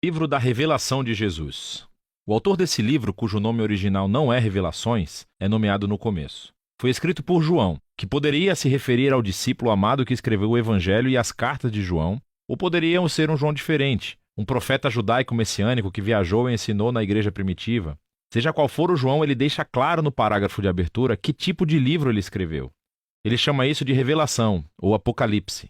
Livro da Revelação de Jesus. O autor desse livro, cujo nome original não é Revelações, é nomeado no começo. Foi escrito por João, que poderia se referir ao discípulo amado que escreveu o Evangelho e as cartas de João, ou poderiam ser um João diferente, um profeta judaico messiânico que viajou e ensinou na igreja primitiva. Seja qual for o João, ele deixa claro no parágrafo de abertura que tipo de livro ele escreveu. Ele chama isso de Revelação, ou Apocalipse.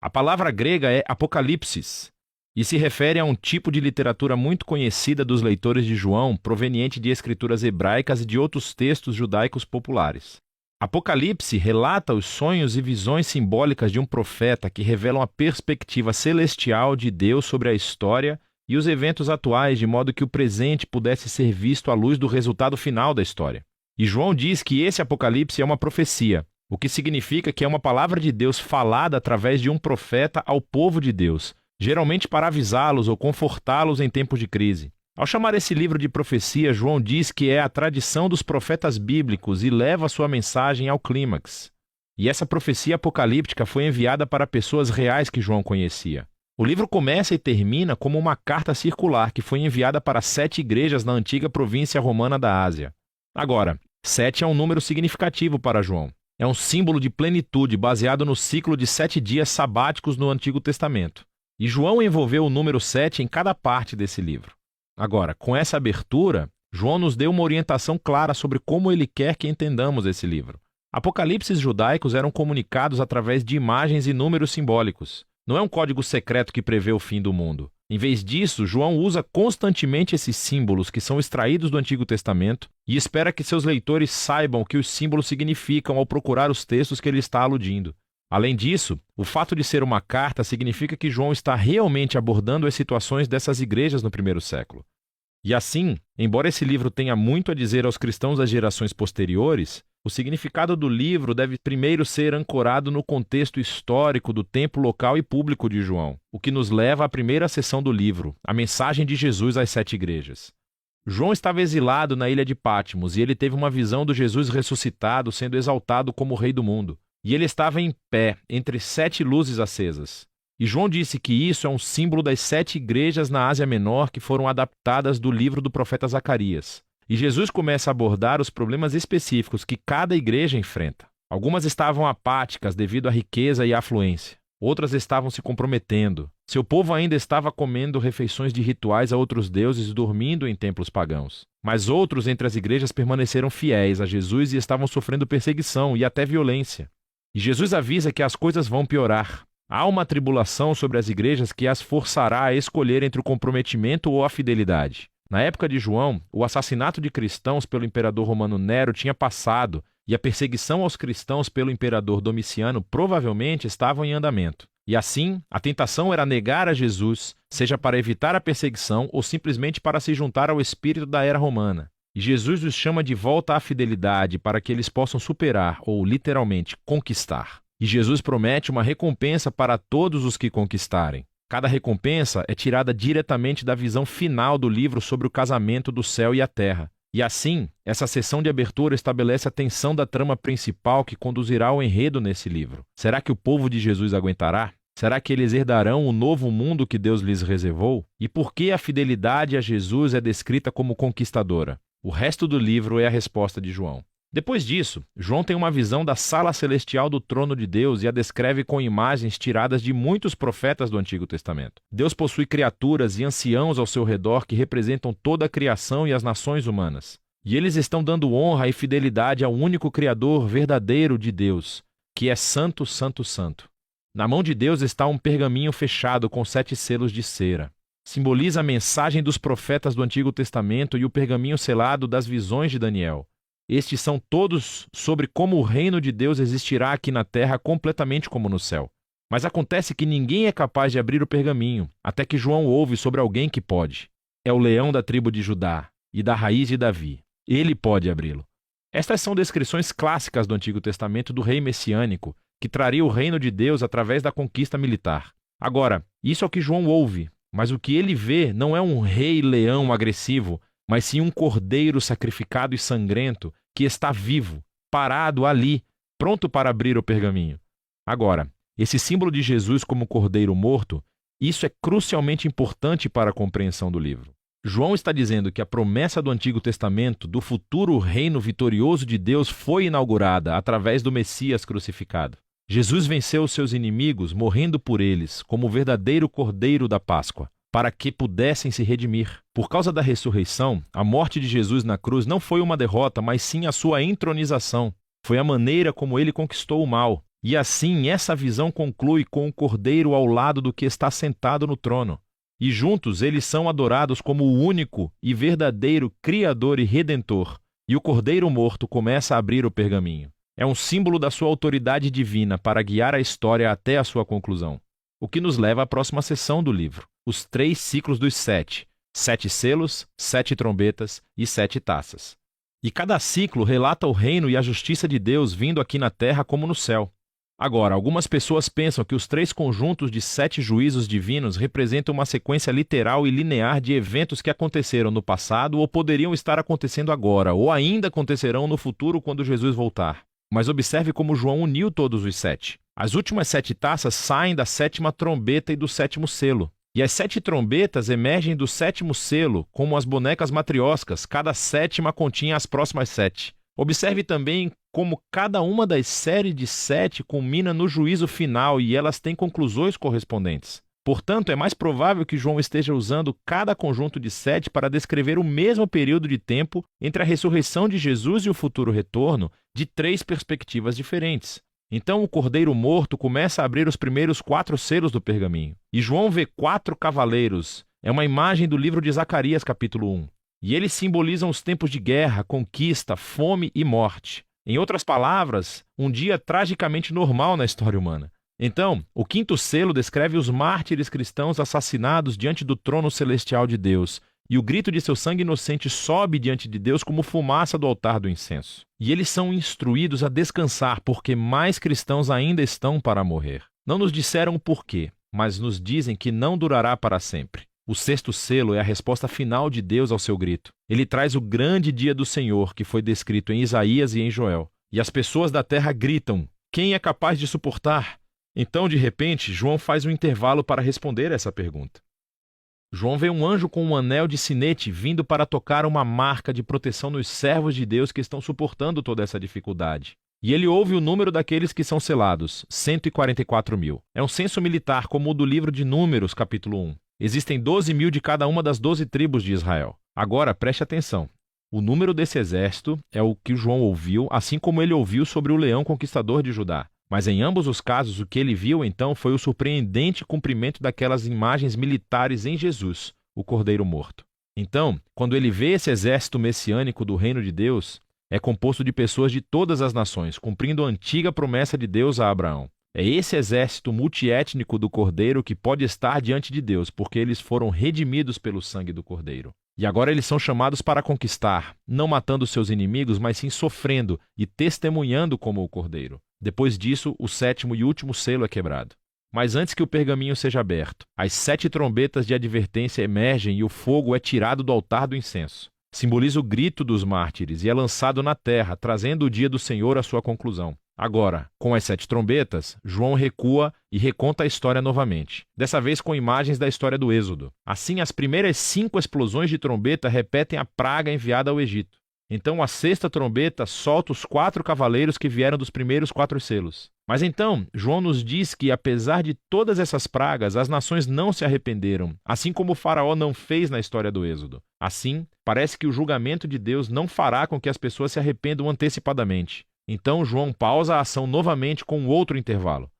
A palavra grega é Apocalipsis, e se refere a um tipo de literatura muito conhecida dos leitores de João, proveniente de escrituras hebraicas e de outros textos judaicos populares. Apocalipse relata os sonhos e visões simbólicas de um profeta que revelam a perspectiva celestial de Deus sobre a história e os eventos atuais, de modo que o presente pudesse ser visto à luz do resultado final da história. E João diz que esse Apocalipse é uma profecia, o que significa que é uma palavra de Deus falada através de um profeta ao povo de Deus, geralmente para avisá-los ou confortá-los em tempos de crise. Ao chamar esse livro de profecia, João diz que é a tradição dos profetas bíblicos e leva sua mensagem ao clímax. E essa profecia apocalíptica foi enviada para pessoas reais que João conhecia. O livro começa e termina como uma carta circular que foi enviada para 7 igrejas na antiga província romana da Ásia. Agora, 7 é um número significativo para João. É um símbolo de plenitude baseado no ciclo de 7 dias sabáticos no Antigo Testamento. E João envolveu o número 7 em cada parte desse livro. Agora, com essa abertura, João nos deu uma orientação clara sobre como ele quer que entendamos esse livro. Apocalipses judaicos eram comunicados através de imagens e números simbólicos. Não é um código secreto que prevê o fim do mundo. Em vez disso, João usa constantemente esses símbolos que são extraídos do Antigo Testamento e espera que seus leitores saibam o que os símbolos significam ao procurar os textos que ele está aludindo. Além disso, o fato de ser uma carta significa que João está realmente abordando as situações dessas igrejas no primeiro século. E assim, embora esse livro tenha muito a dizer aos cristãos das gerações posteriores, o significado do livro deve primeiro ser ancorado no contexto histórico do tempo local e público de João, o que nos leva à primeira seção do livro, a mensagem de Jesus às 7 igrejas. João estava exilado na ilha de Patmos e ele teve uma visão do Jesus ressuscitado sendo exaltado como Rei do mundo. E ele estava em pé, entre 7 luzes acesas. E João disse que isso é um símbolo das 7 igrejas na Ásia Menor que foram adaptadas do livro do profeta Zacarias. E Jesus começa a abordar os problemas específicos que cada igreja enfrenta. Algumas estavam apáticas devido à riqueza e à afluência. Outras estavam se comprometendo. Seu povo ainda estava comendo refeições de rituais a outros deuses e dormindo em templos pagãos. Mas outros entre as igrejas permaneceram fiéis a Jesus e estavam sofrendo perseguição e até violência. E Jesus avisa que as coisas vão piorar. Há uma tribulação sobre as igrejas que as forçará a escolher entre o comprometimento ou a fidelidade. Na época de João, o assassinato de cristãos pelo imperador romano Nero tinha passado e a perseguição aos cristãos pelo imperador Domiciano provavelmente estavam em andamento. E assim, a tentação era negar a Jesus, seja para evitar a perseguição ou simplesmente para se juntar ao espírito da era romana. E Jesus os chama de volta à fidelidade para que eles possam superar, ou literalmente, conquistar. E Jesus promete uma recompensa para todos os que conquistarem. Cada recompensa é tirada diretamente da visão final do livro sobre o casamento do céu e a terra. E assim, essa sessão de abertura estabelece a tensão da trama principal que conduzirá ao enredo nesse livro. Será que o povo de Jesus aguentará? Será que eles herdarão o novo mundo que Deus lhes reservou? E por que a fidelidade a Jesus é descrita como conquistadora? O resto do livro é a resposta de João. Depois disso, João tem uma visão da sala celestial do trono de Deus e a descreve com imagens tiradas de muitos profetas do Antigo Testamento. Deus possui criaturas e anciãos ao seu redor que representam toda a criação e as nações humanas. E eles estão dando honra e fidelidade ao único Criador verdadeiro de Deus, que é Santo, Santo, Santo. Na mão de Deus está um pergaminho fechado com 7 selos de cera. Simboliza a mensagem dos profetas do Antigo Testamento e o pergaminho selado das visões de Daniel. Estes são todos sobre como o reino de Deus existirá aqui na terra completamente como no céu. Mas acontece que ninguém é capaz de abrir o pergaminho, até que João ouve sobre alguém que pode. É o leão da tribo de Judá e da raiz de Davi. Ele pode abri-lo. Estas são descrições clássicas do Antigo Testamento do rei messiânico, que traria o reino de Deus através da conquista militar. Agora, isso é o que João ouve. Mas o que ele vê não é um rei leão agressivo, mas sim um cordeiro sacrificado e sangrento que está vivo, parado ali, pronto para abrir o pergaminho. Agora, esse símbolo de Jesus como cordeiro morto Isso é crucialmente importante para a compreensão do livro. João está dizendo que a promessa do Antigo Testamento do futuro reino vitorioso de Deus foi inaugurada através do Messias crucificado. Jesus venceu os seus inimigos, morrendo por eles, como o verdadeiro Cordeiro da Páscoa, para que pudessem se redimir. Por causa da ressurreição, a morte de Jesus na cruz não foi uma derrota, mas sim a sua entronização. Foi a maneira como ele conquistou o mal. E assim, essa visão conclui com o Cordeiro ao lado do que está sentado no trono. E juntos eles são adorados como o único e verdadeiro Criador e Redentor. E o Cordeiro morto começa a abrir o pergaminho. É um símbolo da sua autoridade divina para guiar a história até a sua conclusão. O que nos leva à próxima seção do livro, os 3 ciclos dos 7. 7 selos, 7 trombetas e 7 taças. E cada ciclo relata o reino e a justiça de Deus vindo aqui na terra como no céu. Agora, algumas pessoas pensam que os 3 conjuntos de 7 juízos divinos representam uma sequência literal e linear de eventos que aconteceram no passado ou poderiam estar acontecendo agora, ou ainda acontecerão no futuro quando Jesus voltar. Mas observe como João uniu todos os 7. As últimas 7 taças saem da 7ª trombeta e do 7º selo. E as 7 trombetas emergem do 7º selo, como as bonecas matrioscas, cada 7ª continha as próximas 7. Observe também como cada uma das séries de 7 culmina no juízo final e elas têm conclusões correspondentes. Portanto, é mais provável que João esteja usando cada conjunto de 7 para descrever o mesmo período de tempo entre a ressurreição de Jesus e o futuro retorno, de 3 perspectivas diferentes. Então o Cordeiro morto começa a abrir os primeiros 4 selos do pergaminho. E João vê 4 cavaleiros. É uma imagem do livro de Zacarias, capítulo 1. E eles simbolizam os tempos de guerra, conquista, fome e morte. Em outras palavras, um dia tragicamente normal na história humana. Então, o 5º selo descreve os mártires cristãos assassinados diante do trono celestial de Deus, e o grito de seu sangue inocente sobe diante de Deus como fumaça do altar do incenso. E eles são instruídos a descansar, porque mais cristãos ainda estão para morrer. Não nos disseram o porquê, mas nos dizem que não durará para sempre. O 6º selo é a resposta final de Deus ao seu grito. Ele traz o grande dia do Senhor, que foi descrito em Isaías e em Joel. E as pessoas da terra gritam: quem é capaz de suportar? Então, de repente, João faz um intervalo para responder essa pergunta. João vê um anjo com um anel de sinete vindo para tocar uma marca de proteção nos servos de Deus que estão suportando toda essa dificuldade. E ele ouve o número daqueles que são selados, 144.000. É um censo militar como o do livro de Números, capítulo 1. Existem 12.000 de cada uma das 12 tribos de Israel. Agora, preste atenção. O número desse exército é o que João ouviu, assim como ele ouviu sobre o leão conquistador de Judá. Mas em ambos os casos, o que ele viu então foi o surpreendente cumprimento daquelas imagens militares em Jesus, o Cordeiro morto. Então, quando ele vê esse exército messiânico do reino de Deus, é composto de pessoas de todas as nações, cumprindo a antiga promessa de Deus a Abraão. É esse exército multiétnico do Cordeiro que pode estar diante de Deus, porque eles foram redimidos pelo sangue do Cordeiro. E agora eles são chamados para conquistar, não matando seus inimigos, mas sim sofrendo e testemunhando como o Cordeiro. Depois disso, o 7º e último selo é quebrado. Mas antes que o pergaminho seja aberto, as 7 trombetas de advertência emergem e o fogo é tirado do altar do incenso. Simboliza o grito dos mártires e é lançado na terra, trazendo o dia do Senhor à sua conclusão. Agora, com as 7 trombetas, João recua e reconta a história novamente, dessa vez com imagens da história do Êxodo. Assim, as primeiras 5 explosões de trombeta repetem a praga enviada ao Egito. Então, a 6ª trombeta solta os 4 cavaleiros que vieram dos primeiros 4 selos. Mas então, João nos diz que, apesar de todas essas pragas, as nações não se arrependeram, assim como o faraó não fez na história do Êxodo. Assim, parece que o julgamento de Deus não fará com que as pessoas se arrependam antecipadamente. Então João pausa a ação novamente com outro intervalo.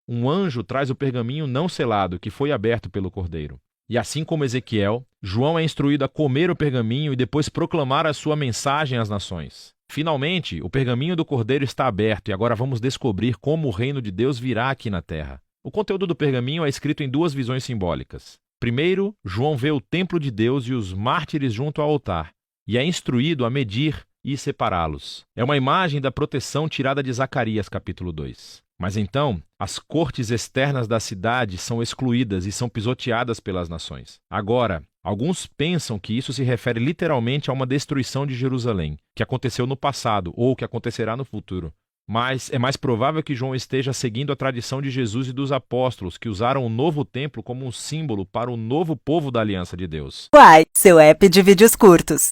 Um anjo traz o pergaminho não selado que foi aberto pelo Cordeiro. E assim como Ezequiel, João é instruído a comer o pergaminho e depois proclamar a sua mensagem às nações. Finalmente, o pergaminho do Cordeiro está aberto e agora vamos descobrir como o reino de Deus virá aqui na terra. O conteúdo do pergaminho é escrito em 2 visões simbólicas. Primeiro, João vê o templo de Deus e os mártires junto ao altar, e é instruído a medir e separá-los. É uma imagem da proteção tirada de Zacarias, capítulo 2. Mas então, as cortes externas da cidade são excluídas e são pisoteadas pelas nações. Agora, alguns pensam que isso se refere literalmente a uma destruição de Jerusalém, que aconteceu no passado ou que acontecerá no futuro. Mas é mais provável que João esteja seguindo a tradição de Jesus e dos apóstolos, que usaram o novo templo como um símbolo para o novo povo da aliança de Deus. Uai, seu app de vídeos curtos.